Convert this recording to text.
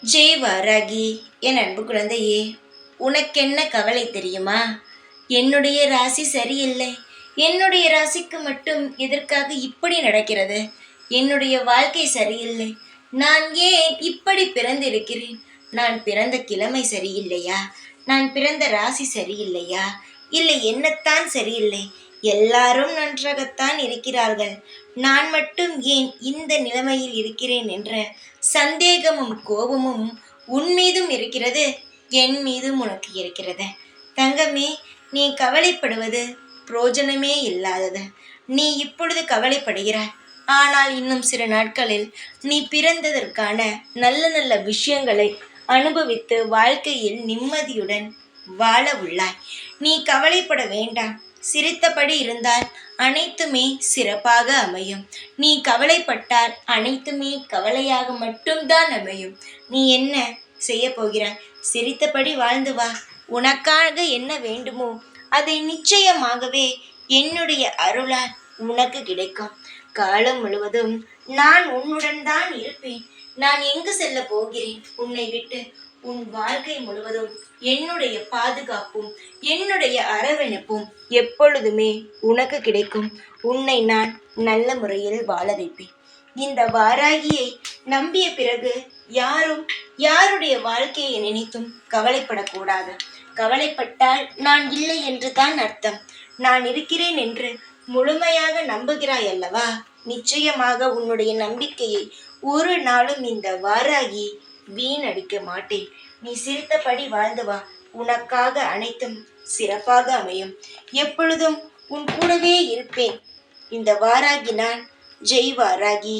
ஜெய் வாராகி, என் அன்பு குழந்தையே, உனக்கென்ன கவலை தெரியுமா? என்னுடைய ராசி சரியில்லை. என்னுடைய ராசிக்கு மட்டும் எதற்காக இப்படி நடக்கிறது? என்னுடைய வாழ்க்கை சரியில்லை. நான் ஏன் இப்படி பிறந்திருக்கிறேன்? நான் பிறந்த கிழமை சரியில்லையா? நான் பிறந்த ராசி சரியில்லையா? இல்லை, என்னத்தான் சரியில்லை? எல்லாரும் நன்றாகத்தான் இருக்கிறார்கள். நான் மட்டும் ஏன் இந்த நிலைமையில் இருக்கிறேன் என்ற சந்தேகமும் கோபமும் உன் மீதும் இருக்கிறது, என் மீதும் உனக்கு இருக்கிறது. தங்கமே, நீ கவலைப்படுவது புரோஜனமே இல்லாதது. நீ இப்பொழுது கவலைப்படுகிறாய். ஆனால் இன்னும் சில நாட்களில் நீ பிறந்ததற்கான நல்ல நல்ல விஷயங்களை அனுபவித்து வாழ்க்கையில் நிம்மதியுடன் வாழ உள்ளாய். நீ கவலைப்பட வேண்டாம். சிரித்தபடி இருந்தால் அனைத்துமே சிறப்பாக அமையும். நீ கவலைப்பட்டால் அனைத்துமே கவலையாக மட்டும்தான் அமையும். நீ என்ன செய்ய போகிறாய்? சிரித்தபடி வாழ்ந்து வா. உனக்காக என்ன வேண்டுமோ அதை நிச்சயமாகவே என்னுடைய அருளால் உனக்கு கிடைக்கும். காலம் முழுவதும் நான் உன்னுடன் தான் இருப்பேன். நான் எங்கு செல்ல போகிறேன் உன்னை விட்டு? உன் வாழ்க்கை முழுவதும் என்னுடைய பாதுகாப்பும் என்னுடைய அரவணைப்பும் எப்பொழுதுமே உனக்கு கிடைக்கும். உன்னை நான் நல்ல முறையில் வாழ வைப்பேன். இந்த வாராகியை நம்பிய பிறகு யாரும் யாருடைய வாழ்க்கையை நினைத்தும் கவலைப்படக்கூடாது. கவலைப்பட்டால் நான் இல்லை என்று தான் அர்த்தம். நான் இருக்கிறேன் என்று முழுமையாக நம்புகிறாய் அல்லவா? நிச்சயமாக உன்னுடைய நம்பிக்கையை ஒரு நாளும் இந்த வாராகி வீணடிக்க மாட்டேன். நீ சிரித்தபடி வாழ்ந்து வா. உனக்காக அனைத்தும் சிறப்பாக அமையும். எப்பொழுதும் உன் கூடவே இருப்பேன். இந்த வாராகி நான். ஜெய் வாராகி.